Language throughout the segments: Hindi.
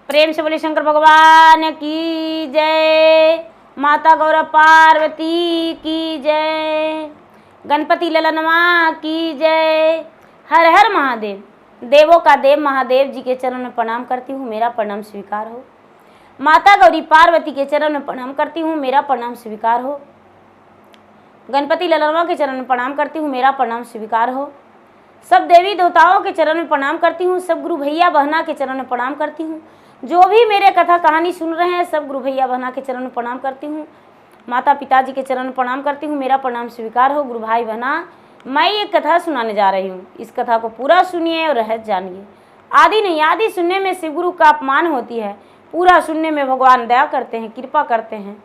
प्रेम से बोले शंकर भगवान की जय। माता गौरा पार्वती की जय। गणपति ललनवा की जय। हर हर महादेव। देवों का देव महादेव जी के चरण में प्रणाम करती हूँ, मेरा प्रणाम स्वीकार हो। माता गौरी पार्वती के चरण में प्रणाम करती हूँ, मेरा प्रणाम स्वीकार हो। गणपति ललनवा के चरण में प्रणाम करती हूँ, मेरा प्रणाम स्वीकार हो। सब देवी देवताओं के चरण में प्रणाम करती हूँ, सब गुरु भैया बहना के चरण में प्रणाम करती हूँ। जो भी मेरे कथा कहानी सुन रहे हैं सब गुरु भैया बहना के चरण में प्रणाम करती हूँ। माता पिताजी के चरण में प्रणाम करती हूँ, मेरा प्रणाम स्वीकार हो। गुरु भाई बहना, मैं ये कथा सुनाने जा रही हूँ, इस कथा को पूरा सुनिए और रहस्य जानिए। आदि नहीं, आदि सुनने में शिव गुरु का अपमान होती है, पूरा सुनने में भगवान दया करते हैं, कृपा करते हैं,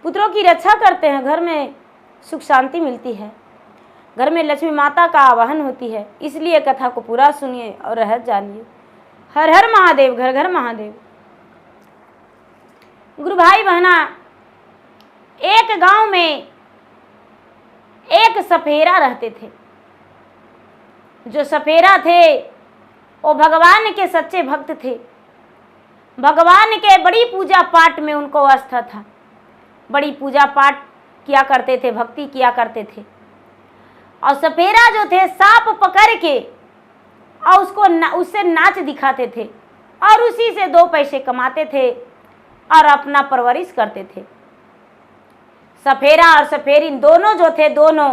पुत्रों की रक्षा करते हैं, घर में सुख शांति मिलती है, घर में लक्ष्मी माता का आवाहन होती है। इसलिए कथा को पूरा सुनिए और रहस्य जानिए। हर हर महादेव, घर घर महादेव। गुरु भाई बहना, एक गांव में एक सपेरा रहते थे। जो सपेरा थे वो भगवान के सच्चे भक्त थे। भगवान के बड़ी पूजा पाठ में उनको आस्था था, बड़ी पूजा पाठ किया करते थे, भक्ति किया करते थे। और सपेरा जो थे सांप पकड़ के और उससे नाच दिखाते थे और उसी से 2 पैसे कमाते थे और अपना परवरिश करते थे। सपेरा और सपेरिन दोनों जो थे, दोनों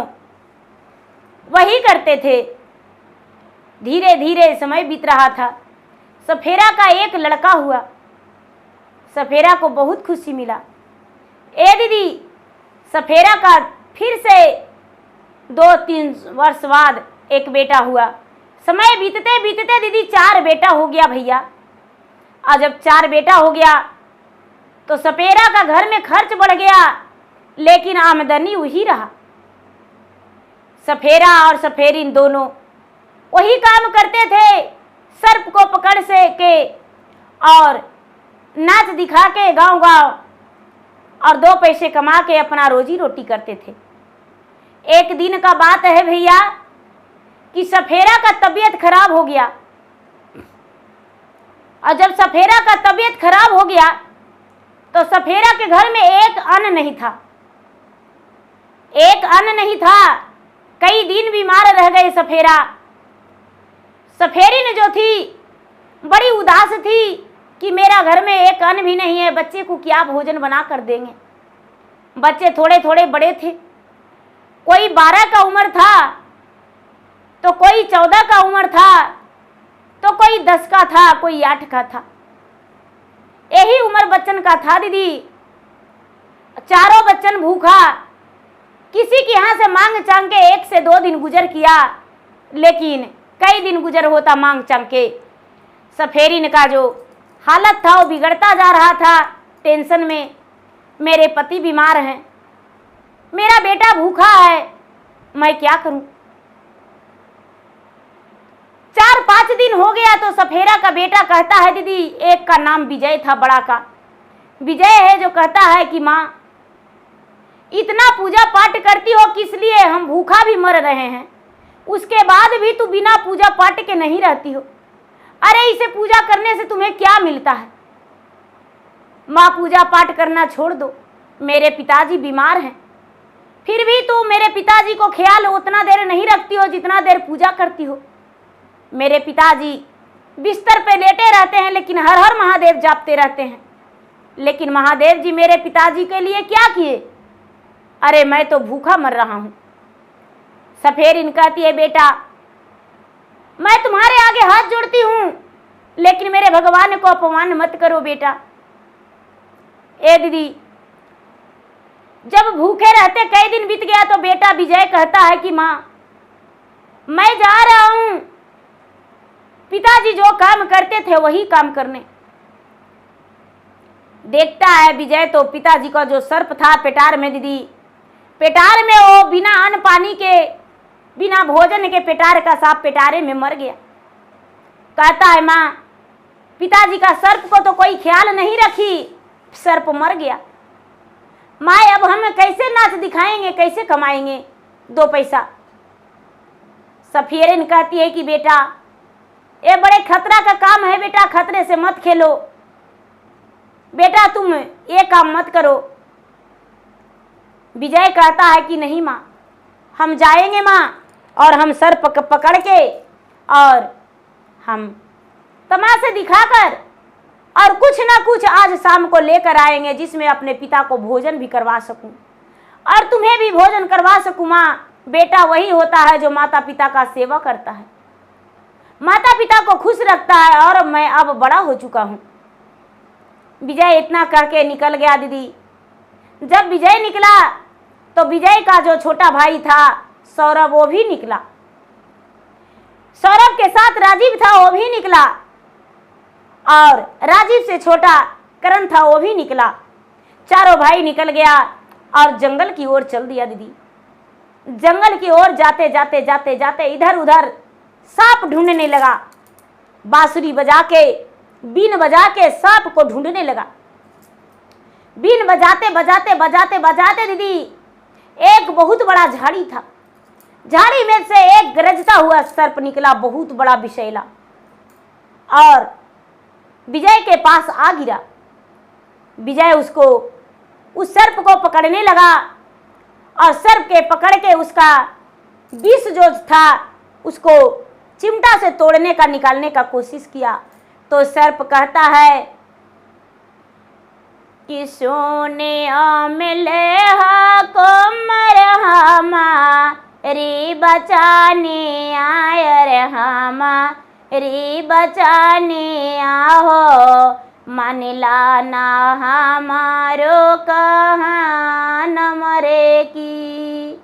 वही करते थे। धीरे धीरे समय बीत रहा था। सपेरा का एक लड़का हुआ। सपेरा को बहुत खुशी मिला। ए दीदी, सपेरा का फिर से 2-3 वर्ष बाद एक बेटा हुआ। समय बीतते बीतते दीदी 4 बेटा हो गया भैया। और जब 4 बेटा हो गया तो सपेरा का घर में खर्च बढ़ गया, लेकिन आमदनी वही रहा। सपेरा और सपेरिन दोनों वही काम करते थे, सर्प को पकड़ से के और नाच दिखा के गांव गांव और 2 पैसे कमा के अपना रोजी रोटी करते थे। एक दिन का बात है भैया कि सपेरा का तबीयत खराब हो गया। और जब सपेरा का तबीयत खराब हो गया तो सपेरा के घर में एक अन्न नहीं था, एक अन्न नहीं था। कई दिन बीमार रह गए सपेरा। सपेरिन जो थी बड़ी उदास थी कि मेरा घर में एक अन्न भी नहीं है, बच्चे को क्या भोजन बना कर देंगे। बच्चे थोड़े थोड़े बड़े थे, कोई 12 का उम्र था तो कोई 14 का उम्र था तो कोई 10 का था, कोई 8 का था। यही उम्र बच्चन का था दीदी। चारों बच्चन भूखा, किसी के यहाँ से मांग चांग के 1 से 2 दिन गुजर किया, लेकिन कई दिन गुजर होता मांग चांग के। सपेरिन का जो हालत था वो बिगड़ता जा रहा था। टेंशन में, मेरे पति बीमार हैं, मेरा बेटा भूखा है, मैं क्या करूं। 4-5 दिन हो गया तो सपेरा का बेटा कहता है दीदी, एक का नाम विजय था, बड़ा का विजय है, जो कहता है कि माँ इतना पूजा पाठ करती हो किस लिए, हम भूखा भी मर रहे हैं, उसके बाद भी तू बिना पूजा पाठ के नहीं रहती हो। अरे इसे पूजा करने से तुम्हें क्या मिलता है। माँ पूजा पाठ करना छोड़ दो, मेरे पिताजी बीमार हैं, फिर भी तू मेरे पिताजी को ख्याल उतना देर नहीं रखती हो जितना देर पूजा करती हो। मेरे पिताजी बिस्तर पे लेटे रहते हैं लेकिन हर हर महादेव जापते रहते हैं, लेकिन महादेव जी मेरे पिताजी के लिए क्या किए। अरे मैं तो भूखा मर रहा हूं। सपेरिन कहती है, बेटा मैं तुम्हारे आगे हाथ जोड़ती हूं, लेकिन मेरे भगवान को अपमान मत करो बेटा। ए दीदी, जब भूखे रहते कई दिन बीत गया तो बेटा विजय कहता है कि माँ मैं जा रहा हूं, पिताजी जो काम करते थे वही काम करने। देखता है विजय तो पिताजी का जो सर्प था पेटार में दीदी, पेटार में वो बिना अन्न पानी के, बिना भोजन के पेटार का सांप पेटारे में मर गया। कहता है माँ पिताजी का सर्प को तो कोई ख्याल नहीं रखी, सर्प मर गया। माँ अब हम कैसे नाच दिखाएंगे, कैसे कमाएंगे 2 पैसा। सपेरिन कहती है कि बेटा ये बड़े खतरा का काम है बेटा, खतरे से मत खेलो बेटा, तुम ये काम मत करो। विजय कहता है कि नहीं माँ, हम जाएंगे माँ, और हम सर्प पकड़ के और हम तमाशे दिखाकर और कुछ ना कुछ आज शाम को लेकर आएंगे, जिसमें अपने पिता को भोजन भी करवा सकूं और तुम्हें भी भोजन करवा सकूं। माँ, बेटा वही होता है जो माता पिता का सेवा करता है, माता पिता को खुश रखता है, और मैं अब बड़ा हो चुका हूं। विजय इतना कह के निकल गया दीदी। जब विजय निकला तो विजय का जो छोटा भाई था सौरभ, वो भी निकला। सौरभ के साथ राजीव था, वो भी निकला, और राजीव से छोटा करण था, वो भी निकला। चारों भाई निकल गया और जंगल की ओर चल दिया दीदी। जंगल की ओर जाते जाते जाते जाते इधर उधर सांप ढूंढने लगा, बांसुरी बजा के, बीन बजा के सांप को ढूंढने लगा। बीन बजाते बजाते बजाते बजाते दीदी एक बहुत बड़ा झाड़ी था, झाड़ी में से एक गरजता हुआ सर्प निकला, बहुत बड़ा विषैला, और विजय के पास आ गिरा। विजय उस सर्प को पकड़ने लगा, और सर्प के पकड़ के उसका विष जो था उसको चिमटा से तोड़ने का, निकालने का कोशिश किया। तो सर्प कहता है कि सोने मिले को रे बचाने आय रे हमा रे बचाने आहो, मान लाना हमारो कहा नमरे की।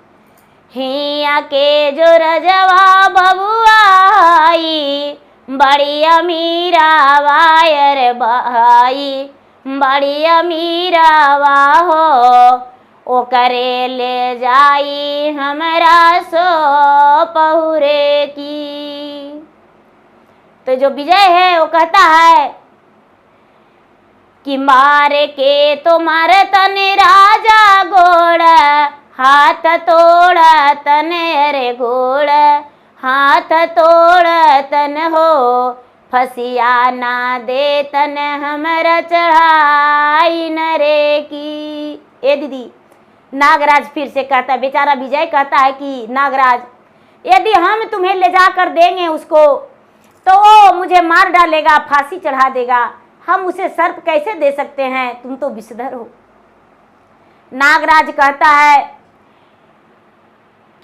हिया के जो रजवा बबुआई, बड़ी अमीरा वायर भाई, बड़ी अमीरा वाहो, ओ करे ले जाई हमरा सो पहुरे की। तो जो विजय है वो कहता है कि मारे के तो मारे तने राजा गोड़, हाथ तोड़ तने रे घोड़, हाथ तोड़ तन हो, फसिया ना दे तन हमरा चढ़ाई नरे की। ए दीदी, नागराज फिर से कहता है, बेचारा विजय कहता है कि नागराज, यदि हम तुम्हें ले जाकर देंगे उसको तो वो मुझे मार डालेगा, फांसी चढ़ा देगा, हम उसे सर्प कैसे दे सकते हैं, तुम तो विषधर हो। नागराज कहता है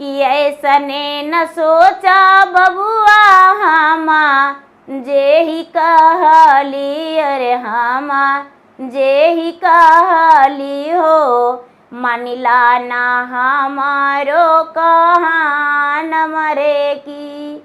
कि ऐसने न सोचा बबुआ हमा, जे ही कहली अरे हमा, जे ही कहली हो, मानिला ना हमारो कहान मरे की।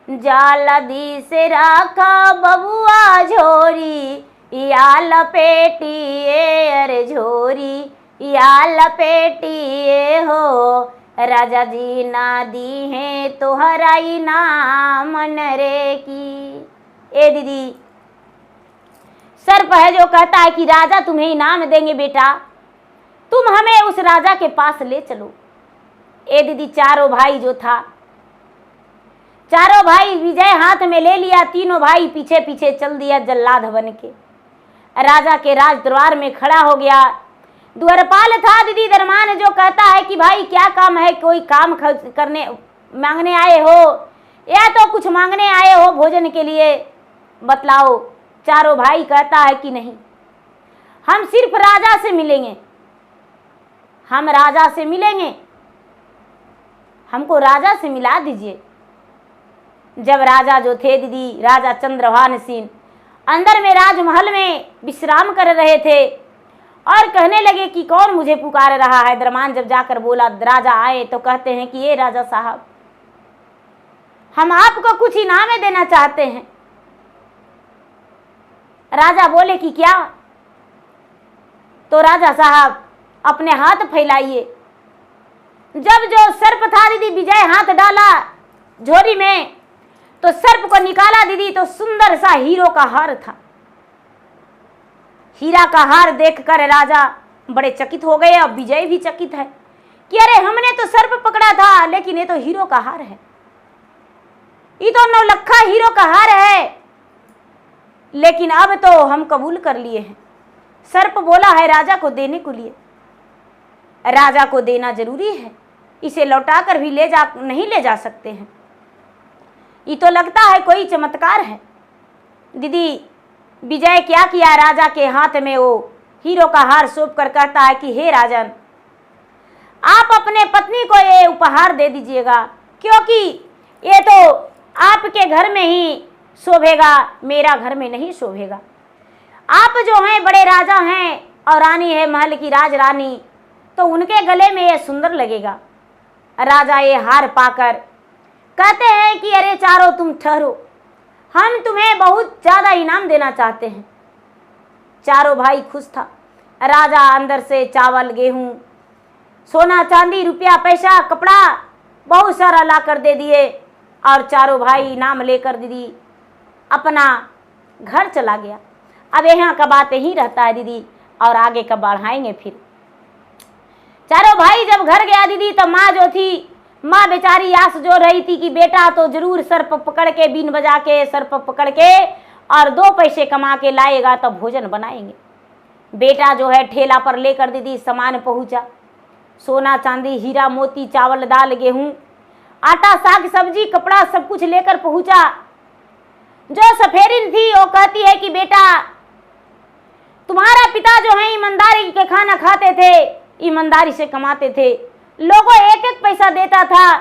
जाल दी से राखा बबुआ झोरी, या लपेटिए अरे झोरी, या लपेटिए हो, राजा जी ना दी है तोहराई नाम नरे की। ए दीदी, सर्प है जो कहता है कि राजा तुम्हें इनाम देंगे बेटा, तुम हमें उस राजा के पास ले चलो। ए दीदी, चारों भाई जो था, चारों भाई विजय हाथ में ले लिया, तीनों भाई पीछे पीछे चल दिया जल्लाद बन के। राजा के राज दरबार में खड़ा हो गया। द्वारपाल था दीदी दरमान, जो कहता है कि भाई क्या काम है, कोई काम करने मांगने आए हो या तो कुछ मांगने आए हो भोजन के लिए, बतलाओ। चारों भाई कहता है कि नहीं, हम सिर्फ राजा से मिलेंगे, हम राजा से मिलेंगे, हमको राजा से मिला दीजिए। जब राजा जो थे दीदी, राजा चंद्रभान सिंह अंदर में राजमहल में विश्राम कर रहे थे और कहने लगे कि कौन मुझे पुकार रहा है। दरमान जब जाकर बोला, राजा आए तो कहते हैं कि ये राजा साहब, हम आपको कुछ इनाम देना चाहते हैं। राजा बोले कि क्या? तो राजा साहब अपने हाथ फैलाइए। जब जो सर्प था दीदी, विजय हाथ डाला झोरी में तो सर्प को निकाला दीदी, तो सुंदर सा हीरो का हार था। हीरा का हार देखकर राजा बड़े चकित हो गए, और विजय भी चकित है कि अरे हमने तो सर्प पकड़ा था, लेकिन ये तो हीरो का हार है। ये तो नौलखा हीरो का हार है, लेकिन अब तो हम कबूल कर लिए हैं। सर्प बोला है राजा को देने को लिए, राजा को देना जरूरी है, इसे लौटा कर भी नहीं ले जा सकते हैं। ये तो लगता है कोई चमत्कार है। दीदी विजय क्या किया, राजा के हाथ में वो हीरो का हार सौंप कर कहता है कि हे राजन, आप अपने पत्नी को ये उपहार दे दीजिएगा, क्योंकि ये तो आपके घर में ही शोभेगा, मेरा घर में नहीं शोभेगा। आप जो हैं बड़े राजा हैं और रानी है महल की राज रानी, तो उनके गले में ये सुंदर लगेगा। राजा ये हार पाकर कहते हैं कि अरे चारों तुम ठहरो, हम तुम्हें बहुत ज्यादा इनाम देना चाहते हैं। चारों भाई खुश था। राजा अंदर से चावल, गेहूं, सोना चांदी, रुपया पैसा, कपड़ा बहुत सारा ला कर दे दिए और चारों भाई इनाम लेकर दीदी अपना घर चला गया। अब यहाँ का बात यही रहता है दीदी, और आगे का बढ़ाएंगे फिर। चारों भाई जब घर गया दीदी, तो माँ जो थी, माँ बेचारी आस जो रही थी कि बेटा तो जरूर सर्प पकड़ के, बीन बजा के, सर्प पकड़ के और 2 पैसे कमा के लाएगा तब भोजन बनाएंगे। बेटा जो है ठेला पर लेकर दीदी सामान पहुंचा, सोना चांदी, हीरा मोती, चावल दाल, गेहूं, आटा, साग सब्जी, कपड़ा सब कुछ लेकर पहुंचा। जो सफेरिन थी वो कहती है कि बेटा तुम्हारा पिता जो है ईमानदारी के खाना खाते थे, ईमानदारी से कमाते थे, लोगों 1-1 पैसा देता था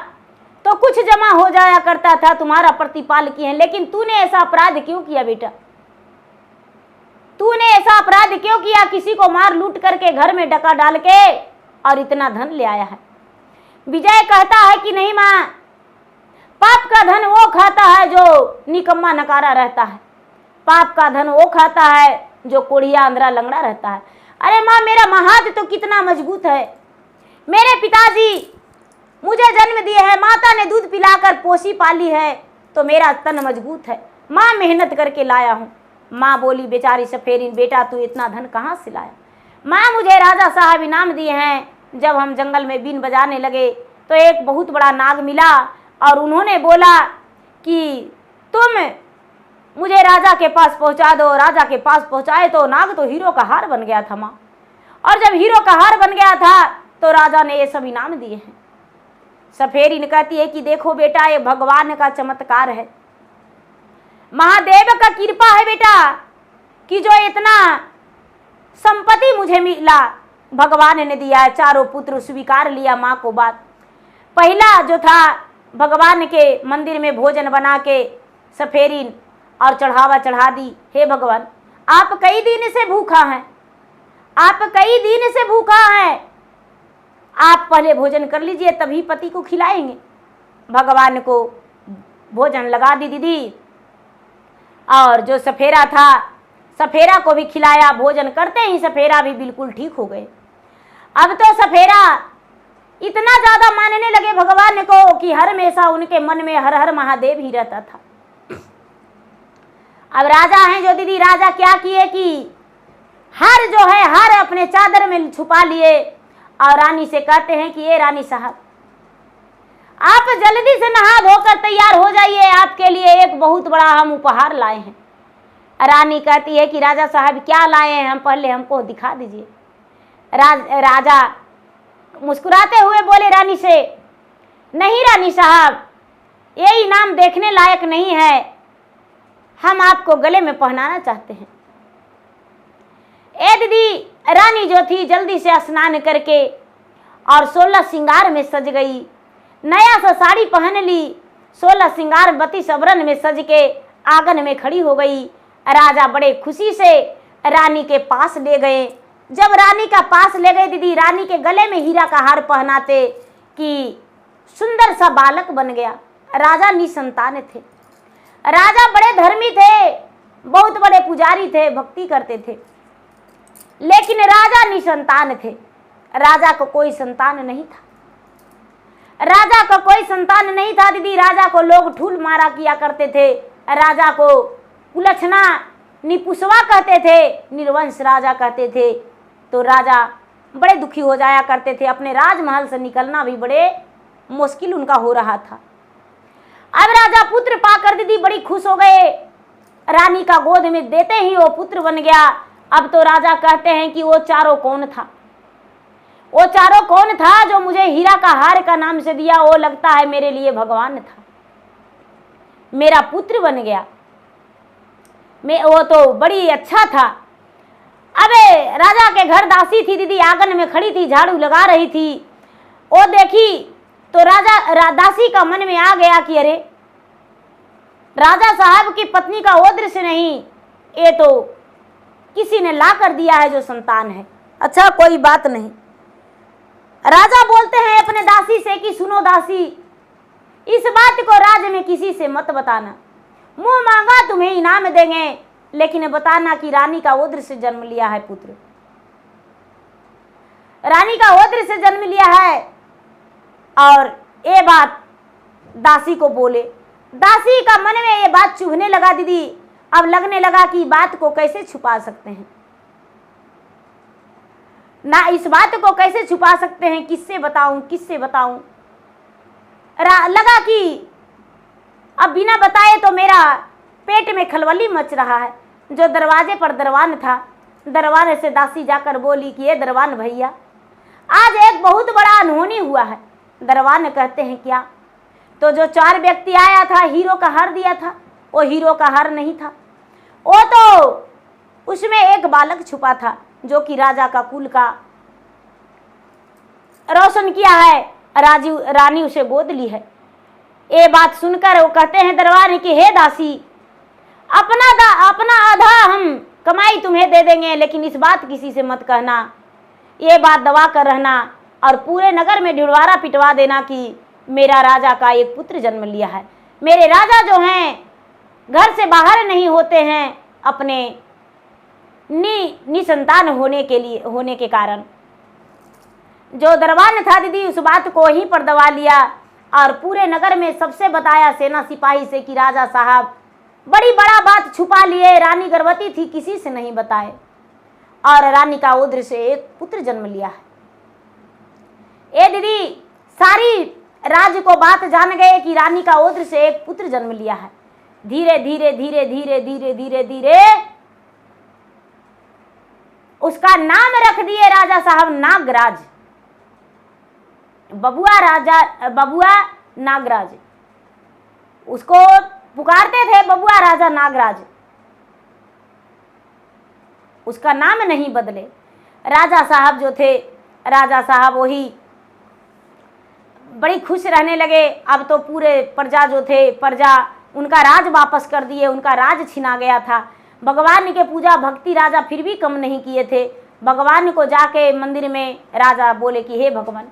तो कुछ जमा हो जाया करता था, तुम्हारा प्रतिपाल किए हैं, लेकिन तूने ऐसा अपराध क्यों किया बेटा? तूने ऐसा अपराध क्यों किया? किसी को मार लूट करके घर में डका डाल के और इतना धन ले आया है। विजय कहता है कि नहीं माँ, पाप का धन वो खाता है जो निकम्मा नकारा रहता है, पाप का धन वो खाता है जो कोढ़िया अंधरा लंगड़ा रहता है। अरे माँ, मेरा महात तो कितना मजबूत है, मेरे पिताजी मुझे जन्म दिए हैं, माता ने दूध पिलाकर पोसी पाली है, तो मेरा तन मजबूत है, माँ मेहनत करके लाया हूँ। माँ बोली बेचारी सफेरिन, बेटा तू इतना धन कहाँ से लाया? माँ मुझे राजा साहब इनाम दिए हैं, जब हम जंगल में बीन बजाने लगे तो एक बहुत बड़ा नाग मिला और उन्होंने बोला कि तुम मुझे राजा के पास पहुंचा दो। राजा के पास पहुंचाए तो नाग तो हीरो का हार बन गया था माँ, और जब हीरो का हार बन गया था तो राजा ने ये सब इनाम दिए हैं। सफेरिन कहती है कि देखो बेटा, ये भगवान का चमत्कार है, महादेव का कृपा है बेटा कि जो इतना संपत्ति मुझे मिला भगवान ने दिया है। चारों पुत्र स्वीकार लिया माँ को बात। पहला जो था भगवान के मंदिर में भोजन बना के सफेरिन और चढ़ावा चढ़ा दी। हे भगवान, आप कई दिन से भूखा हैं, आप कई दिन से भूखा हैं, आप पहले भोजन कर लीजिए तभी पति को खिलाएंगे। भगवान को भोजन लगा दी दीदी, और जो सफेरा था सफेरा को भी खिलाया। भोजन करते ही सफेरा भी बिल्कुल ठीक हो गए। अब तो सफेरा इतना ज्यादा मानने लगे भगवान को कि हर हमेशा उनके मन में हर हर महादेव ही रहता था। अब राजा हैं जो दीदी, राजा क्या किए कि हार जो है हार अपने चादर में छुपा लिए और रानी से कहते हैं कि ये रानी साहब, आप जल्दी से नहा धोकर तैयार हो जाइए, आपके लिए एक बहुत बड़ा हम उपहार लाए हैं। रानी कहती है कि राजा साहब क्या लाए हैं, हम पहले हमको दिखा दीजिए। राजा मुस्कुराते हुए बोले रानी से, नहीं रानी साहब, ये इनाम देखने लायक नहीं है, हम आपको गले में पहनाना चाहते हैं। ए दीदी, रानी जो थी जल्दी से स्नान करके और 16 श्रृंगार में सज गई, नया सा साड़ी पहन ली, 16 श्रृंगार बत्ती सबरन में सज के आंगन में खड़ी हो गई। राजा बड़े खुशी से रानी के पास ले गए। जब रानी का पास ले गए दीदी, रानी के गले में हीरा का हार पहनाते कि सुंदर सा बालक बन गया। राजा निसंतान थे, राजा बड़े धर्मी थे, बहुत बड़े पुजारी थे, भक्ति करते थे, लेकिन राजा निसंतान थे। राजा को कोई संतान नहीं था, राजा का कोई संतान नहीं था दीदी। राजा को लोग ठूल मारा किया करते थे, राजा को कुलछना निपुसवा कहते थे, निर्वंश राजा कहते थे। तो राजा बड़े दुखी हो जाया करते थे, अपने राजमहल से निकलना भी बड़े मुश्किल उनका हो रहा था। अब राजा पुत्र पाकर दीदी बड़ी खुश हो गए। रानी का गोद में देते ही वो पुत्र बन गया। अब तो राजा कहते हैं कि वो चारों कौन था, वो चारों कौन था जो मुझे हीरा का हार का नाम से दिया? वो लगता है मेरे लिए भगवान था, मेरा पुत्र बन गया। वो तो बड़ी अच्छा था। अबे राजा के घर दासी थी दीदी, आंगन में खड़ी थी, झाड़ू लगा रही थी। वो देखी तो दासी का मन में आ गया कि अरे राजा साहब की पत्नी का वो दृश्य नहीं, ये तो किसी ने ला कर दिया है जो संतान है। अच्छा कोई बात नहीं। राजा बोलते हैं अपने दासी से कि सुनो दासी, इस बात को राज्य में किसी से मत बताना, मुंह मांगा तुम्हें इनाम देंगे, लेकिन बताना कि रानी का ओद्र से जन्म लिया है पुत्र, रानी का ओद्र से जन्म लिया है। और ये बात दासी को बोले। दासी का मन में ये बात चुभने लगा दीदी। अब लगने लगा कि बात को कैसे छुपा सकते हैं, ना इस बात को कैसे छुपा सकते हैं, किससे बताऊं किससे बताऊं। लगा कि अब बिना बताए तो मेरा पेट में खलबली मच रहा है। जो दरवाजे पर दरवान था, दरवाने से दासी जाकर बोली कि ये दरवान भैया, आज एक बहुत बड़ा अनहोनी हुआ है। दरवान कहते हैं क्या? तो जो 4 व्यक्ति आया था, हीरो का हार दिया था, वो हीरो का हार नहीं था, वो तो उसमें एक बालक छुपा था जो कि राजा का कुल का रोशन किया है। रानी उसे गोद ली है। ये बात सुनकर वो कहते हैं दरबार कि हे दासी, अपना आधा हम कमाई तुम्हें दे देंगे, लेकिन इस बात किसी से मत कहना, ये बात दबा कर रहना और पूरे नगर में ढिढवारा पिटवा देना कि मेरा राजा का एक पुत्र जन्म लिया है। मेरे राजा जो हैं घर से बाहर नहीं होते हैं अपने निसंतान होने के कारण। जो दरबान था दीदी उस बात को वहीं पर दबा लिया और पूरे नगर में सबसे बताया सेना सिपाही से कि राजा साहब बड़ी बड़ा बात छुपा लिए, रानी गर्भवती थी, किसी से नहीं बताए और रानी का ओद्र से एक पुत्र जन्म लिया है। ये दीदी सारी राज्य को बात जान गए कि रानी का ओद्र से एक पुत्र जन्म लिया है। धीरे धीरे धीरे धीरे धीरे धीरे धीरे उसका नाम रख दिए राजा साहब नागराज, बबुआ नागराज। उसको पुकारते थे बबुआ राजा नागराज, उसका नाम नहीं बदले। राजा साहब जो थे, राजा साहब वही बड़ी खुश रहने लगे। अब तो पूरे प्रजा जो थे, प्रजा उनका राज वापस कर दिए, उनका राज छिना गया था। भगवान के पूजा भक्ति राजा फिर भी कम नहीं किए थे। भगवान को जाके मंदिर में राजा बोले कि हे भगवान,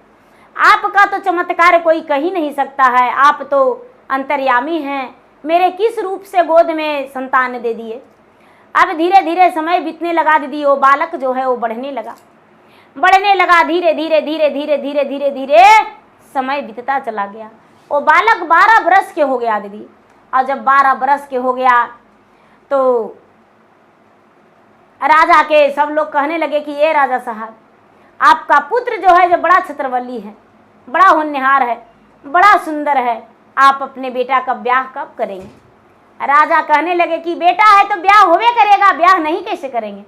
आपका तो चमत्कार कोई कह ही नहीं सकता है, आप तो अंतर्यामी हैं, मेरे किस रूप से गोद में संतान दे दिए। अब धीरे धीरे समय बीतने लगा दीदी। वो बालक जो है वो बढ़ने लगा। धीरे धीरे धीरे धीरे धीरे धीरे धीरे समय बीतता चला गया। वो बालक 12 बरस के हो गया दीदी। और जब 12 बरस के हो गया तो राजा के सब लोग कहने लगे कि ये राजा साहब, आपका पुत्र जो है जो बड़ा छत्रवली है, बड़ा होनहार है, बड़ा सुंदर है, आप अपने बेटा का ब्याह कब करेंगे? राजा कहने लगे कि बेटा है तो ब्याह होवे करेगा, ब्याह नहीं कैसे करेंगे,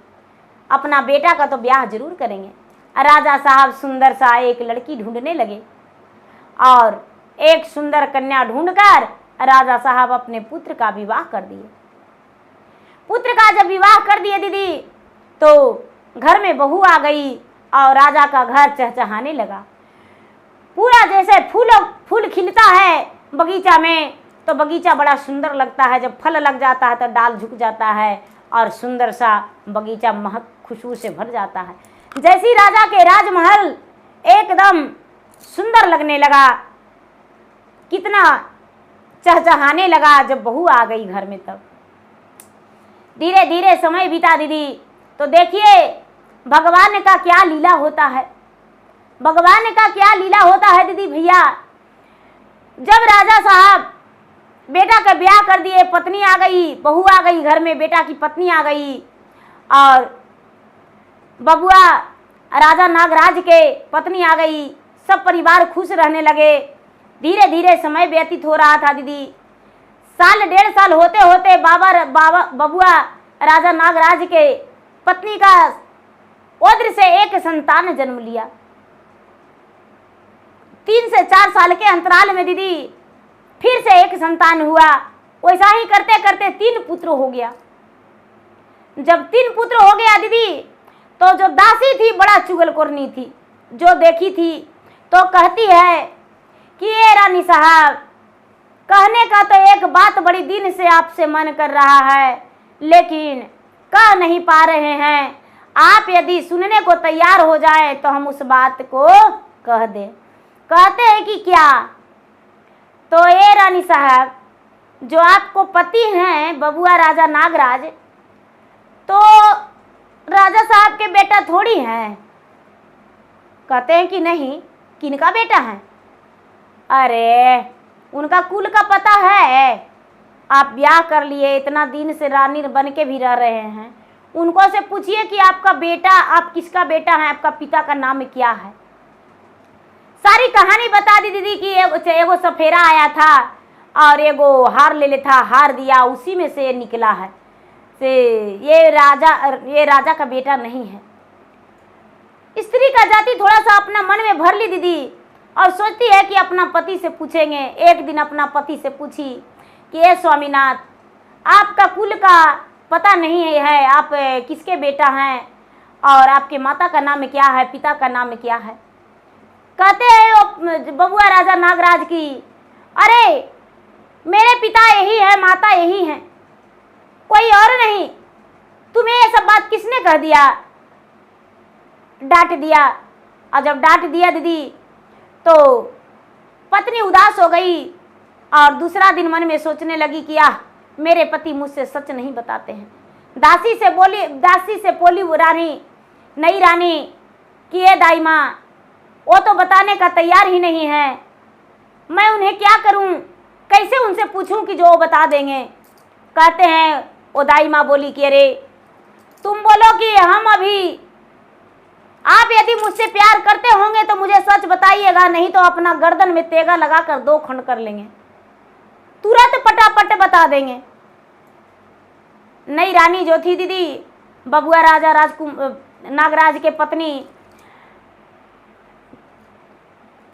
अपना बेटा का तो ब्याह जरूर करेंगे। राजा साहब सुंदर सा एक लड़की ढूंढने लगे और एक सुंदर कन्या ढूंढकर राजा साहब अपने पुत्र का विवाह कर दिए। पुत्र का जब विवाह कर दिए दीदी तो घर में बहू आ गई और राजा का घर चहचहाने लगा। पूरा जैसे फूल खिलता है बगीचा में, तो बगीचा बड़ा सुंदर लगता है। जब फल लग जाता है तो डाल झुक जाता है और सुंदर सा बगीचा महक खुशबू से भर जाता है। जैसी राजा के राजमहल एकदम सुंदर लगने लगा, कितना चहचहाने लगा जब बहू आ गई घर में। तब धीरे धीरे समय बीता दीदी। तो देखिए भगवान का क्या लीला होता है, भगवान का क्या लीला होता है दीदी भैया। जब राजा साहब बेटा का ब्याह कर दिए, पत्नी आ गई, बहू आ गई घर में, बेटा की पत्नी आ गई और बबुआ राजा नागराज के पत्नी आ गई, सब परिवार खुश रहने लगे। धीरे धीरे समय व्यतीत हो रहा था दीदी। साल 1.5 साल होते होते बबुआ राजा नागराज के पत्नी का ओद्र से एक संतान जन्म लिया। 3 से 4 साल के अंतराल में दीदी फिर से एक संतान हुआ। वैसा ही करते करते 3 पुत्र हो गया। जब 3 पुत्र हो गया दीदी, तो जो दासी थी बड़ा चुगलखोरनी थी, जो देखी थी तो कहती है कि ये रानी साहब, कहने का तो एक बात बड़ी दिन से आपसे मन कर रहा है, लेकिन कह नहीं पा रहे हैं। आप यदि सुनने को तैयार हो जाए तो हम उस बात को कह दें। कहते हैं कि क्या? तो ये रानी साहब, जो आपको पति हैं बबुआ राजा नागराज, तो राजा साहब के बेटा थोड़ी हैं। कहते हैं कि नहीं, किनका बेटा है? अरे उनका कुल का पता है। आप ब्याह कर लिए, इतना दिन से रानी बन के भी रह रहे हैं, उनको से पूछिए कि आपका बेटा, आप किसका बेटा है, आपका पिता का नाम क्या है। सारी कहानी बता दी दीदी कि एगो सफेरा आया था और एगो हार ले लेता, हार दिया, उसी में से निकला है से ये राजा का बेटा नहीं है। स्त्री का जाति थोड़ा सा अपना मन में भर ली दीदी और सोचती है कि अपना पति से पूछेंगे। एक दिन अपना पति से पूछी कि ये स्वामीनाथ, आपका कुल का पता नहीं है, आप किसके बेटा हैं और आपके माता का नाम क्या है, पिता का नाम क्या है। कहते हैं बबुआ राजा नागराज की, अरे मेरे पिता यही है, माता यही है, कोई और नहीं। तुम्हें ये सब बात किसने कह दिया? डांट दिया। और जब डांट दिया दीदी तो पत्नी उदास हो गई और दूसरा दिन मन में सोचने लगी कि मेरे पति मुझसे सच नहीं बताते हैं। दासी से बोली वो रानी, नई रानी कि ये दाई माँ, वो तो बताने का तैयार ही नहीं है, मैं उन्हें क्या करूं, कैसे उनसे पूछूं कि जो वो बता देंगे। कहते हैं वो दाई माँ बोली कि अरे तुम बोलो कि आप यदि मुझसे प्यार करते होंगे तो मुझे सच बताइएगा, नहीं तो अपना गर्दन में तेगा लगाकर 2 खंड कर लेंगे, तुरंत पटापट बता देंगे। नई रानी जो थी दीदी, बबुआ राजा नागराज के पत्नी,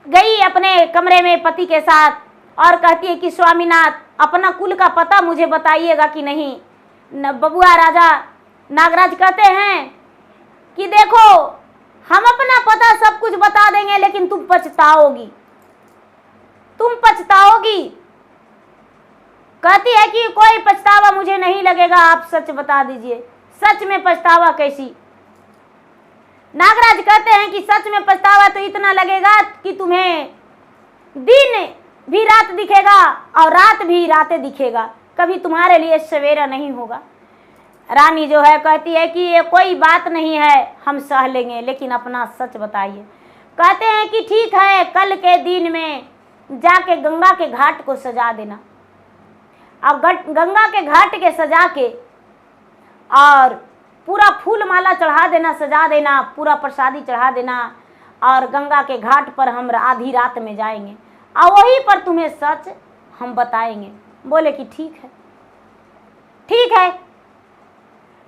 गई अपने कमरे में पति के साथ और कहती है कि स्वामीनाथ, अपना कुल का पता मुझे बताइएगा कि नहीं। बबुआ राजा नागराज कहते हैं कि देखो, हम अपना पता सब कुछ बता देंगे, लेकिन तुम पछताओगी। कहती है कि कोई पछतावा मुझे नहीं लगेगा, आप सच बता दीजिए। सच में पछतावा कैसी? नागराज कहते हैं कि सच में पछतावा तो इतना लगेगा कि तुम्हें दिन भी रात दिखेगा और रात भी रातें दिखेगा, कभी तुम्हारे लिए सवेरा नहीं होगा। रानी जो है कहती है कि ये कोई बात नहीं है, हम सह लेंगे, लेकिन अपना सच बताइए। कहते हैं कि ठीक है, कल के दिन में जाके गंगा के घाट को सजा देना। अब गंगा के घाट के सजा के और पूरा फूल माला चढ़ा देना, सजा देना, पूरा प्रसादी चढ़ा देना और गंगा के घाट पर हम आधी रात में जाएंगे और वहीं पर तुम्हें सच हम बताएंगे। बोले कि ठीक है।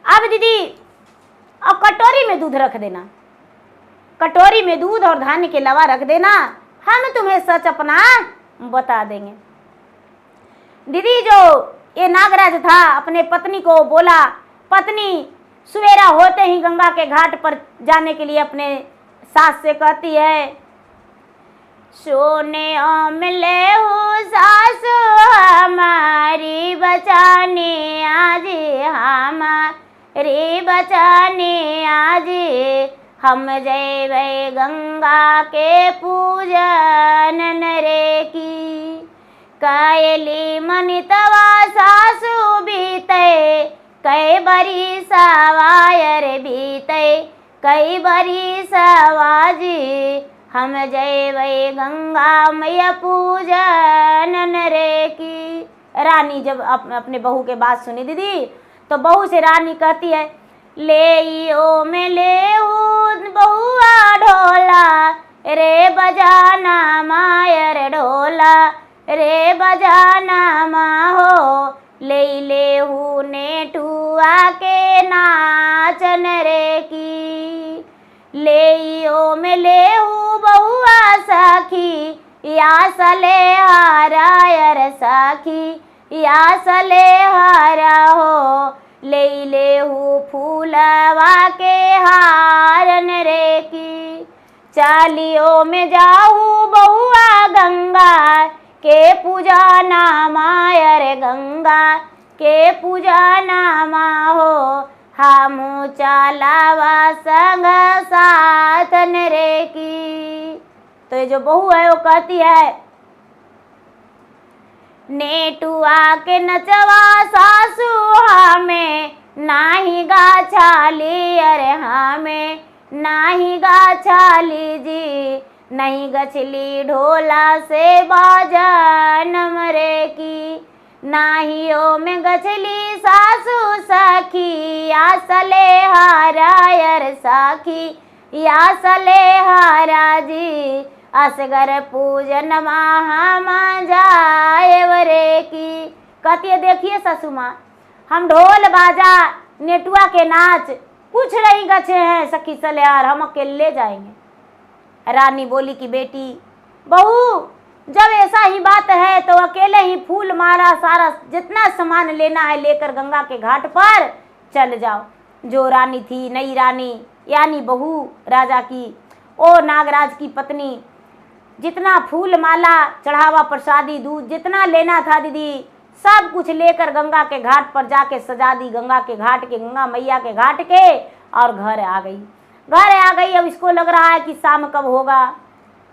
अब दीदी, अब कटोरी में दूध रख देना, कटोरी में दूध और धान्य के लवा रख देना, हम तुम्हें सच अपना बता देंगे। दीदी जो ये नागराज था अपने पत्नी को बोला। पत्नी सवेरा होते ही गंगा के घाट पर जाने के लिए अपने सास से कहती है, सोने मिले हो सासु हमारी, बचाने आजे हमारी, बचाने आजे, हम जय गंगा के पूजन नरे की, कायली मनितवा सासु बीते, कई बरी सवायर बीते, कई बरी सवाजी, हम जय वै गंगा मैया पूजन नरे की। रानी जब अपने बहू के बात सुनी दीदी, तो बहू से रानी कहती है, ले ओ में ले बहुआ ढोला रे, बजाना मायर ढोला रे बजानमा हो, लेहू नेटुआ के नाचन रे की। लेइयो में लेहू बहुआ सखी, या सले हारा यर सखी, या सले हारा हो, लेहू फूलवा के हारन रे की। चालियों में जाऊ बहुआ गंगा, के पूजा नामा यर गंगा, के पूजा नामा हो, हमू चलावा संग साथन रे की। तो ये जो बहू है वो कहती है, नेटुआ के नचवा सासू हमें, नाही गा छाली अरे हमें, नाही गा छाली जी, नहीं गछली ढोला से बाजन मरे की। नाही ओ में गछली सासू सखी, या सले हारा यर सखी, या सले हारा जी, असगर पूजन महा जाए वरे की। कहती है देखिए ससु माँ, हम ढोल बाजा नेटुआ के नाच कुछ नहीं गछे हैं सखी सलेहार, हम अकेले ले जाएंगे। रानी बोली कि बेटी बहू, जब ऐसा ही बात है तो अकेले ही फूल माला सारा जितना सामान लेना है लेकर गंगा के घाट पर चल जाओ। जो रानी थी, नई रानी यानी बहू राजा की, ओ नागराज की पत्नी, जितना फूल माला चढ़ावा प्रसादी दूध जितना लेना था दीदी, सब कुछ लेकर गंगा के घाट पर जाके सजा दी, गंगा के घाट के, गंगा मैया के घाट के, और घर आ गई। घर आ गई। अब इसको लग रहा है कि शाम कब होगा,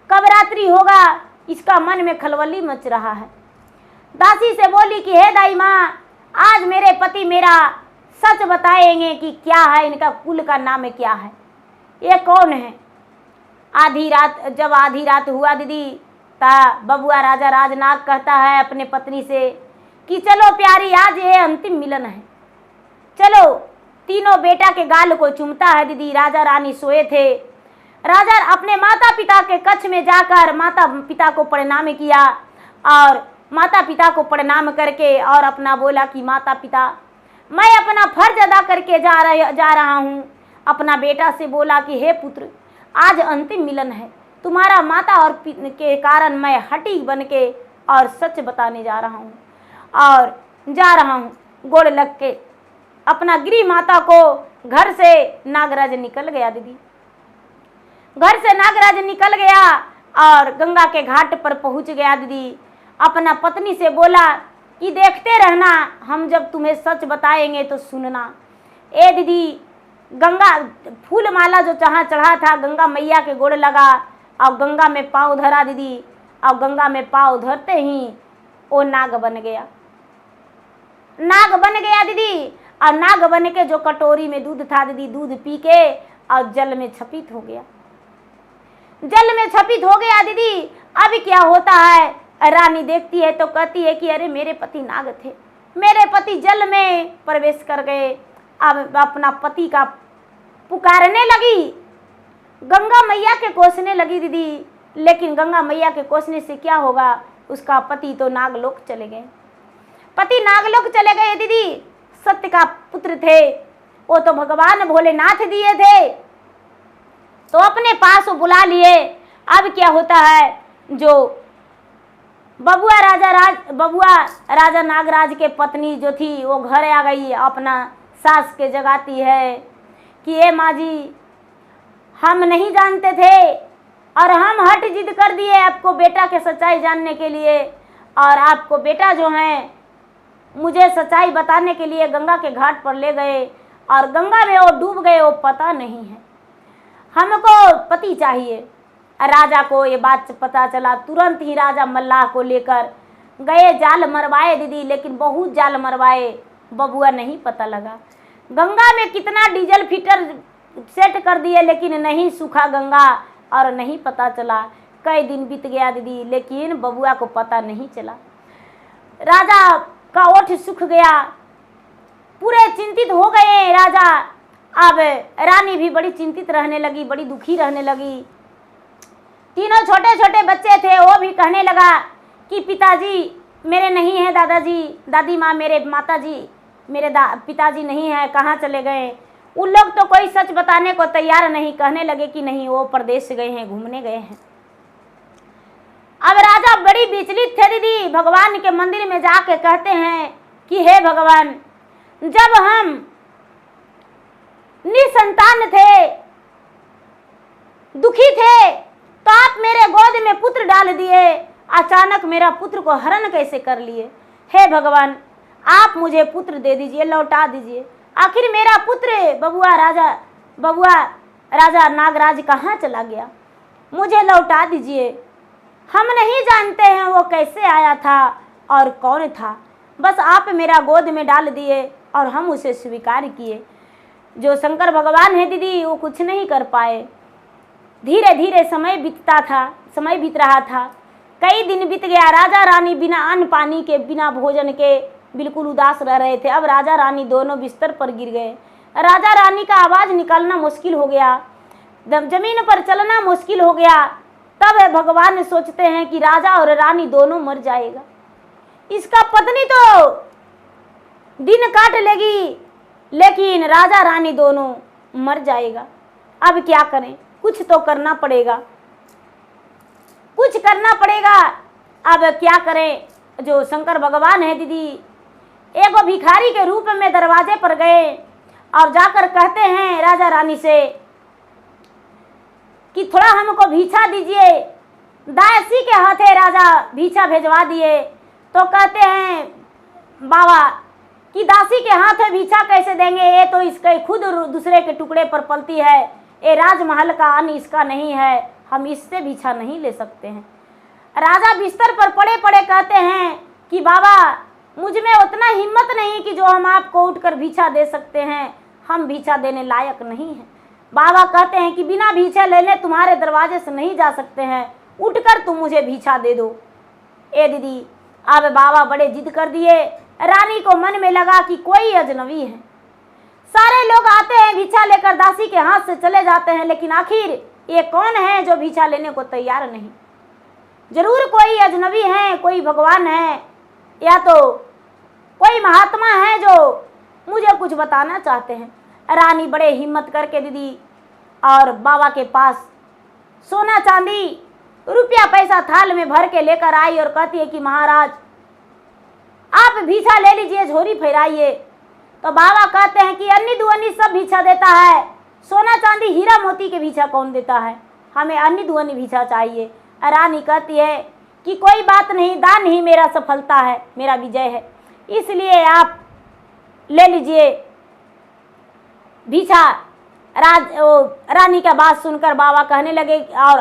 कब रात्रि होगा, इसका मन में खलबली मच रहा है। दासी से बोली कि हे दाई माँ, आज मेरे पति मेरा सच बताएंगे कि क्या है, इनका कुल का नाम क्या है, ये कौन है। आधी रात, जब आधी रात हुआ दीदी, ता बबुआ राजा राजनाग कहता है अपने पत्नी से कि चलो प्यारी, आज ये अंतिम मिलन है, चलो। तीनों बेटा के गाल को चूमता है दीदी। राजा रानी सोए थे। राजा अपने माता पिता के कक्ष में जाकर माता पिता को प्रणाम किया, और माता पिता को प्रणाम करके और अपना बोला कि माता पिता, मैं अपना फर्ज अदा करके जा रहा हूँ। अपना बेटा से बोला कि हे पुत्र, आज अंतिम मिलन है तुम्हारा, माता और के कारण मैं हठी बन के और सच बताने जा रहा हूँ, और जा रहा हूँ गोड़ लग के। अपना गृह माता को घर से नागराज निकल गया दीदी। घर से नागराज निकल गया और गंगा के घाट पर पहुंच गया दीदी। अपना पत्नी से बोला कि देखते रहना, हम जब तुम्हें सच बताएंगे तो सुनना। ए दीदी, गंगा फूल माला जो जहाँ चढ़ा था, गंगा मैया के गोड़ लगा और गंगा में पाँव धरा दीदी, और गंगा में पाँव धरते ही वो नाग बन गया। नाग बन गया दीदी, और नाग बन के जो कटोरी में दूध था दीदी, दूध पी के और जल में छपित हो गया। जल में छपित हो गया दीदी। अब क्या होता है, रानी देखती है तो कहती है कि अरे मेरे पति नाग थे, मेरे पति जल में प्रवेश कर गए। अब अपना पति का पुकारने लगी, गंगा मैया के कोसने लगी दीदी। लेकिन गंगा मैया के कोसने से क्या होगा, उसका पति तो नागलोक चले गए। पति नागलोक चले गए दीदी। सत्य का पुत्र थे, वो तो भगवान भोलेनाथ दिए थे, तो अपने पास वो बुला लिए। अब क्या होता है, जो बबुआ राजा नागराज के पत्नी जो थी वो घर आ गई, अपना सास के जगाती है कि ए माँ जी, हम नहीं जानते थे और हम हट जिद कर दिए आपको बेटा के सच्चाई जानने के लिए, और आपको बेटा जो हैं मुझे सच्चाई बताने के लिए गंगा के घाट पर ले गए, और गंगा में वो डूब गए, वो पता नहीं है। हमको पति चाहिए। राजा को ये बात पता चला, तुरंत ही राजा मल्लाह को लेकर गए, जाल मरवाए दीदी, लेकिन बहुत जाल मरवाए, बबुआ नहीं पता लगा। गंगा में कितना डीजल फिटर सेट कर दिए, लेकिन नहीं सूखा गंगा, और नहीं पता चला। कई दिन बीत गया दीदी, लेकिन बबुआ को पता नहीं चला। राजा का ओठ सूख गया, पूरे चिंतित हो गए राजा। अब रानी भी बड़ी चिंतित रहने लगी, बड़ी दुखी रहने लगी। तीनों छोटे छोटे बच्चे थे, वो भी कहने लगा कि पिताजी मेरे नहीं हैं, दादाजी दादी माँ मेरे माताजी मेरे पिताजी नहीं हैं, कहाँ चले गए। उन लोग तो कोई सच बताने को तैयार नहीं, कहने लगे कि नहीं वो प्रदेश गए हैं, घूमने गए हैं। अब राजा बड़ी विचलित थे दीदी, भगवान के मंदिर में जाके कहते हैं कि हे भगवान, जब हम निसंतान थे, दुखी थे, तो आप मेरे गोद में पुत्र डाल दिए, अचानक मेरा पुत्र को हरण कैसे कर लिए। हे भगवान, आप मुझे पुत्र दे दीजिए, लौटा दीजिए। आखिर मेरा पुत्र बबुआ राजा नागराज कहाँ चला गया, मुझे लौटा दीजिए। हम नहीं जानते हैं वो कैसे आया था और कौन था, बस आप मेरा गोद में डाल दिए और हम उसे स्वीकार किए। जो शंकर भगवान है दीदी, वो कुछ नहीं कर पाए। धीरे धीरे समय बीत रहा था। कई दिन बीत गया। राजा रानी बिना अन्न पानी के, बिना भोजन के बिल्कुल उदास रह रहे थे। अब राजा रानी दोनों बिस्तर पर गिर गए। राजा रानी का आवाज़ निकालना मुश्किल हो गया, जमीन पर चलना मुश्किल हो गया। तब भगवान सोचते हैं कि राजा और रानी दोनों मर जाएगा, इसका पत्नी तो दिन काट लेगी, लेकिन राजा रानी दोनों मर जाएगा। अब क्या करें, कुछ तो करना पड़ेगा, कुछ करना पड़ेगा। अब क्या करें। जो शंकर भगवान है दीदी, एक भिखारी के रूप में दरवाजे पर गए और जाकर कहते हैं राजा रानी से कि थोड़ा हमको भीछा दीजिए। दासी के हाथे राजा भीछा भेजवा दिए। तो कहते हैं बाबा कि दासी के हाथ भीछा कैसे देंगे, ये तो इसके खुद दूसरे के टुकड़े पर पलती है, ये राजमहल का अन्न इसका नहीं है, हम इससे भीछा नहीं ले सकते हैं। राजा बिस्तर पर पड़े पड़े कहते हैं कि बाबा, मुझ में उतना हिम्मत नहीं कि जो हम आपको उठकर भीछा दे सकते हैं, हम भीछा देने लायक नहीं हैं। बाबा कहते हैं कि बिना भीछा लेने तुम्हारे दरवाजे से नहीं जा सकते हैं, उठकर तुम मुझे भीछा दे दो। ए दीदी, अब बाबा बड़े जिद कर दिए। रानी को मन में लगा कि कोई अजनबी है। सारे लोग आते हैं भीछा लेकर, दासी के हाथ से चले जाते हैं, लेकिन आखिर ये कौन है जो भीछा लेने को तैयार नहीं। जरूर कोई अजनबी है, कोई भगवान है, या तो कोई महात्मा है जो मुझे कुछ बताना चाहते हैं। रानी बड़े हिम्मत करके दीदी और बाबा के पास सोना चांदी रुपया पैसा थाल में भर के लेकर आई और कहती है कि महाराज आप भीछा ले लीजिए, झोरी फहराइए। तो बाबा कहते हैं कि अन्नी दुअन्नी सब भीछा देता है, सोना चांदी हीरा मोती के भीछा कौन देता है, हमें अन्नी दुअन्नी भीछा चाहिए। रानी कहती है कि कोई बात नहीं, दान ही मेरा सफलता है, मेरा विजय है, इसलिए आप ले लीजिए भीछा। रानी का बात सुनकर बाबा कहने लगे और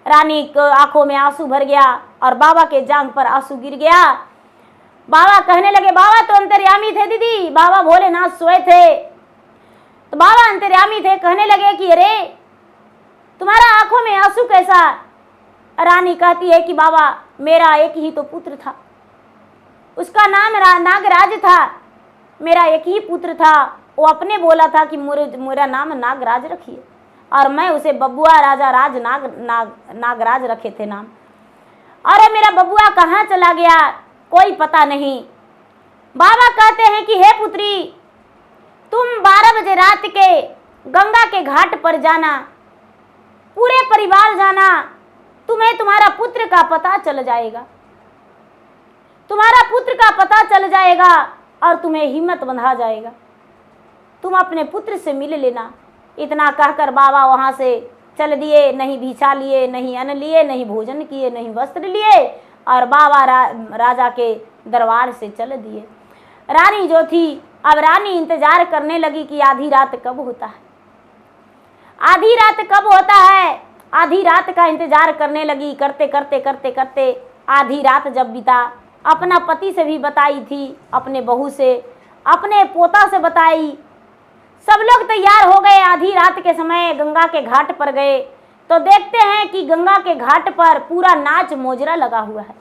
रानी को आंखों में आंसू भर गया और बाबा के जांघ पर आंसू गिर गया। बाबा कहने लगे, बाबा तो अंतर्यामी थे दीदी, बाबा भोलेनाथ सोए थे तो बाबा अंतर्यामी थे। कहने लगे कि अरे तुम्हारा आंखों में आंसू कैसा। रानी कहती है कि बाबा मेरा एक ही तो पुत्र था, उसका नाम नागराज था, मेरा एक ही पुत्र था, वो अपने बोला था कि मेरा नाम नागराज रखिए और मैं उसे बबुआ राजा राज नागराज रखे थे नाम। अरे मेरा बबुआ कहाँ चला गया, कोई पता नहीं। बाबा कहते हैं कि हे पुत्री, तुम 12 बजे रात के गंगा के घाट पर जाना, पूरे परिवार जाना, तुम्हें तुम्हारा पुत्र का पता चल जाएगा, तुम्हारा पुत्र का पता चल जाएगा और तुम्हें हिम्मत बंधा जाएगा, तुम अपने पुत्र से मिल लेना। इतना कहकर बाबा वहाँ से चल दिए। नहीं भीछा लिए, नहीं अन्न लिए, नहीं भोजन किए, नहीं वस्त्र लिए और बाबा राजा के दरबार से चल दिए। रानी जो थी, अब रानी इंतजार करने लगी कि आधी रात कब होता है, आधी रात कब होता है। आधी रात का इंतजार करने लगी। करते करते करते करते आधी रात जब बीता, अपना पति से भी बताई थी, अपने बहू से, अपने पोता से बताई। सब लोग तैयार हो गए। आधी रात के समय गंगा के घाट पर गए तो देखते हैं कि गंगा के घाट पर पूरा नाच मोजरा लगा हुआ है,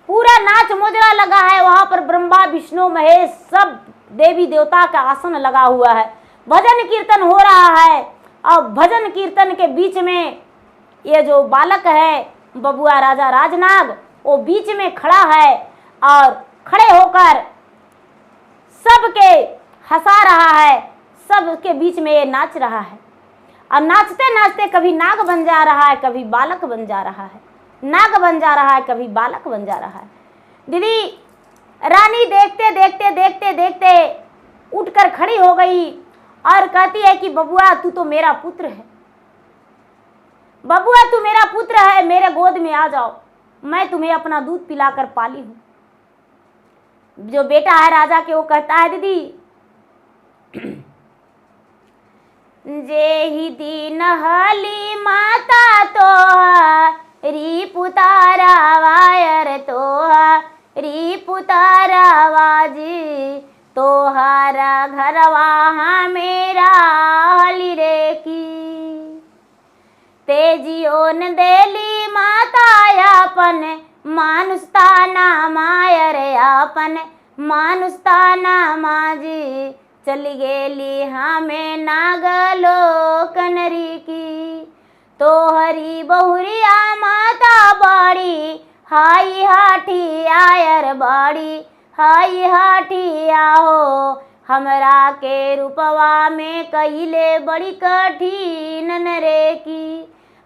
पूरा नाच मोजरा लगा है। वहाँ पर ब्रह्मा विष्णु महेश सब देवी देवता का आसन लगा हुआ है। भजन कीर्तन हो रहा है और भजन कीर्तन के बीच में ये जो बालक है बबुआ राजा राजनाग वो बीच में खड़ा है और खड़े होकर सबके हंसा रहा है, सबके बीच में ये नाच रहा है। और नाचते नाचते कभी नाग बन जा रहा है, कभी बालक बन जा रहा है, नाग बन जा रहा है, कभी बालक बन जा रहा है। दीदी रानी देखते देखते देखते देखते उठकर खड़ी हो गई और कहती है कि बबुआ तू तो मेरा पुत्र है, बबुआ तू मेरा पुत्र है, मेरे गोद में आ जाओ, मैं तुम्हें अपना दूध पिलाकर पाली हूं। जो बेटा है राजा के वो कहता है दीदी जेहि दिन हली माता तोहरी पुतारा वायर तोहरी पुतारा वाजी तोहारा घरवा मेरा हली रे की तेजियोन देली माता अपन मानुस्ताना मायर अपन मानुस्ताना माजी चल गेली हमें नागलोकन री की तोहरी बहुरिया माता बड़ी हाई हाठी आयर बड़ी हाई हाठी आहो हमरा के रूपवा में कहिले बड़ी कठिन रे की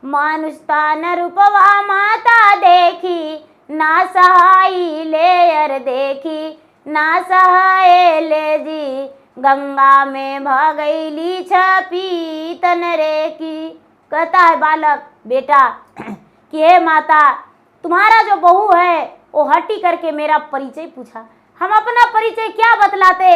मानुस्तान रूपवा माता देखी ना सहाई लेयर देखी ना सहाय ले जी गंगा में भगैली छपी तन रे की। कहता है बालक बेटा कि हे माता तुम्हारा जो बहू है वो हटी करके मेरा परिचय पूछा, हम अपना परिचय क्या बतलाते,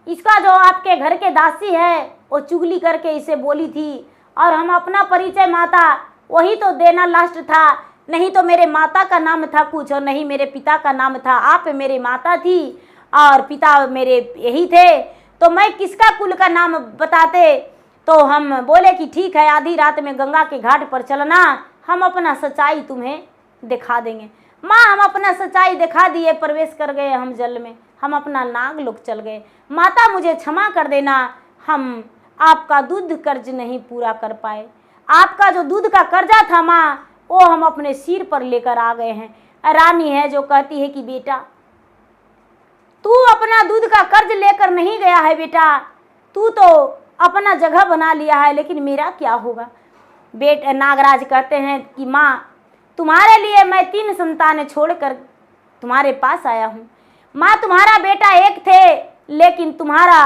इसका जो आपके घर के दासी है वो चुगली करके इसे बोली थी और हम अपना परिचय माता वही तो देना लास्ट था, नहीं तो मेरे माता का नाम था कुछ और नहीं मेरे पिता का नाम था, आप मेरे माता थी और पिता मेरे यही थे, तो मैं किसका कुल का नाम बताते। तो हम बोले कि ठीक है आधी रात में गंगा के घाट पर चलना, हम अपना सच्चाई तुम्हें दिखा देंगे। माँ हम अपना सच्चाई दिखा दिए, प्रवेश कर गए हम जल में, हम अपना नाग लोक चल गए। माता मुझे क्षमा कर देना, हम आपका दूध कर्ज नहीं पूरा कर पाए, आपका जो दूध का कर्जा था माँ वो हम अपने सिर पर लेकर आ गए हैं। रानी है जो कहती है कि बेटा तू अपना दूध का कर्ज लेकर नहीं गया है बेटा, तू तो अपना जगह बना लिया है, लेकिन मेरा क्या होगा। बेटा नागराज कहते हैं कि माँ तुम्हारे लिए मैं 3 संतान छोड़कर तुम्हारे पास आया हूँ। माँ तुम्हारा बेटा एक थे लेकिन तुम्हारा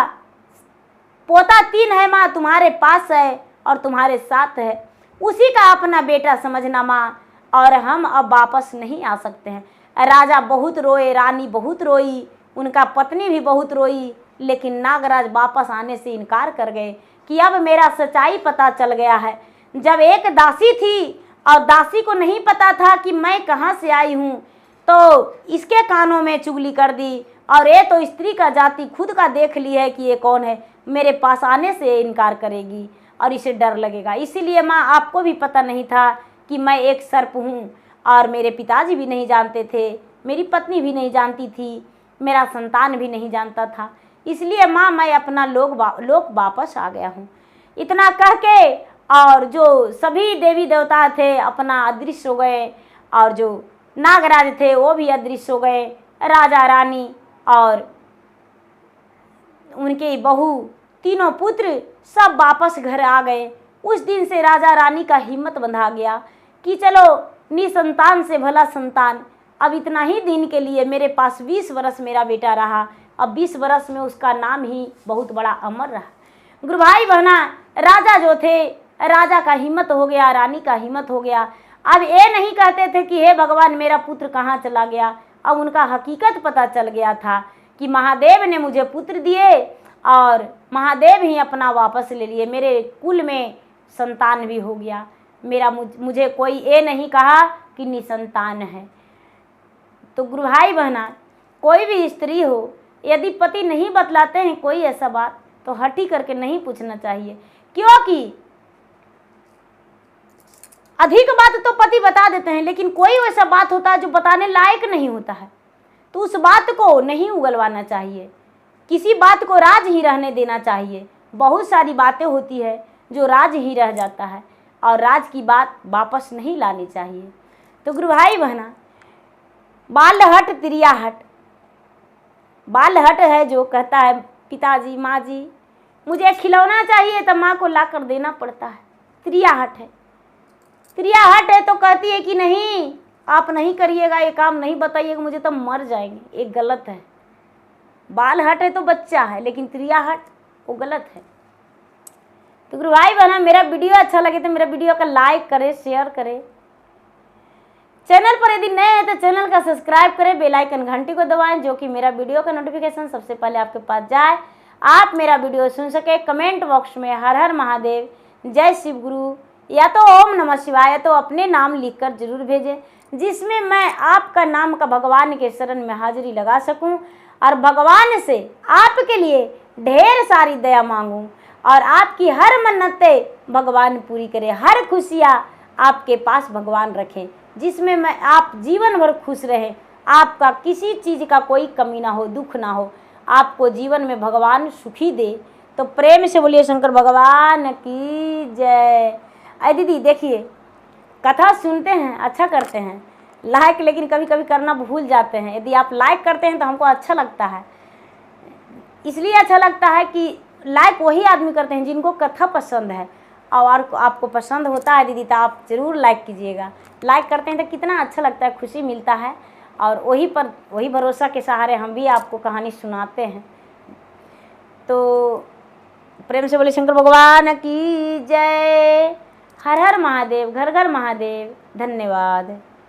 पोता 3 है माँ, तुम्हारे पास है और तुम्हारे साथ है, उसी का अपना बेटा समझना माँ, और हम अब वापस नहीं आ सकते हैं। राजा बहुत रोए, रानी बहुत रोई, उनका पत्नी भी बहुत रोई, लेकिन नागराज वापस आने से इनकार कर गए कि अब मेरा सच्चाई पता चल गया है। जब एक दासी थी और दासी को नहीं पता था कि मैं कहाँ से आई हूँ, तो इसके कानों में चुगली कर दी और ये तो स्त्री का जाति खुद का देख ली है कि ये कौन है, मेरे पास आने से इनकार करेगी और इसे डर लगेगा। इसीलिए माँ आपको भी पता नहीं था कि मैं एक सर्प हूँ, और मेरे पिताजी भी नहीं जानते थे, मेरी पत्नी भी नहीं जानती थी, मेरा संतान भी नहीं जानता था, इसलिए माँ मैं अपना लोक वापस आ गया हूँ। इतना कह के और जो सभी देवी देवता थे अपना अदृश्य हो गए, और जो नागराज थे वो भी अदृश्य हो गए। राजा रानी और उनके बहू तीनों पुत्र सब वापस घर आ गए। उस दिन से राजा रानी का हिम्मत बंधा गया कि चलो निसंतान से भला संतान। अब इतना ही दिन के लिए मेरे पास 20 वर्ष मेरा बेटा रहा, अब 20 वर्ष में उसका नाम ही बहुत बड़ा अमर रहा। गुरु भाई बहना राजा जो थे, राजा का हिम्मत हो गया, रानी का हिम्मत हो गया। अब ये नहीं कहते थे कि हे भगवान मेरा पुत्र कहाँ चला गया, अब उनका हकीकत पता चल गया था कि महादेव ने मुझे पुत्र दिए और महादेव ही अपना वापस ले लिए, मेरे कुल में संतान भी हो गया, मेरा मुझे कोई ये नहीं कहा कि निसंतान है। तो गुरु भाई बहना कोई भी स्त्री हो, यदि पति नहीं बतलाते हैं कोई ऐसा बात, तो हटी करके नहीं पूछना चाहिए, क्योंकि अधिक बात तो पति बता देते हैं, लेकिन कोई ऐसा बात होता है जो बताने लायक नहीं होता है, तो उस बात को नहीं उगलवाना चाहिए, किसी बात को राज ही रहने देना चाहिए। बहुत सारी बातें होती है जो राज ही रह जाता है। और राज की बात वापस नहीं लानी चाहिए। तो गुरु भाई बहना, बाल हट त्रिया हट। बाल हट है जो कहता है पिताजी माँ जी मुझे खिलौना चाहिए तो माँ को ला कर देना पड़ता है। त्रिया हट है। त्रिया हट है तो कहती है कि नहीं आप नहीं करिएगा, ये काम नहीं बताइएगा, मुझे तो मर जाएंगे। ये गलत है। बाल हट है तो बच्चा है, लेकिन त्रिया हट वो गलत है। तो गुरु भाई बहना, मेरा वीडियो अच्छा लगे तो मेरा वीडियो का लाइक करें, शेयर करें। चैनल पर यदि नए हैं तो चैनल का सब्सक्राइब करें, बेल आइकन घंटी को दबाएं, जो कि मेरा वीडियो का नोटिफिकेशन सबसे पहले आपके पास जाए, आप मेरा वीडियो सुन सके। कमेंट बॉक्स में हर हर महादेव, जय शिव गुरु या तो ओम नमः शिवाय तो अपने नाम लिखकर जरूर भेजें, जिसमें मैं आपका नाम का भगवान के शरण में हाजिरी लगा सकूं और भगवान से आपके लिए ढेर सारी दया मांगूं और आपकी हर मन्नतें भगवान पूरी करे, हर खुशियाँ आपके पास भगवान रखें, जिसमें मैं आप जीवन भर खुश रहें, आपका किसी चीज़ का कोई कमी ना हो, दुख ना हो, आपको जीवन में भगवान सुखी दे। तो प्रेम से बोलिए शंकर भगवान की जय। अरे दीदी देखिए, कथा सुनते हैं, अच्छा करते हैं, लाइक लेकिन कभी कभी करना भूल जाते हैं। यदि आप लाइक करते हैं तो हमको अच्छा लगता है। इसलिए अच्छा लगता है कि लाइक वही आदमी करते हैं जिनको कथा पसंद है, और आपको पसंद होता है दीदी तो आप ज़रूर लाइक कीजिएगा। लाइक करते हैं तो कितना अच्छा लगता है, खुशी मिलता है, और वही भरोसा के सहारे हम भी आपको कहानी सुनाते हैं। तो प्रेम से बोले शंकर भगवान की जय। हर हर महादेव, घर घर महादेव। धन्यवाद।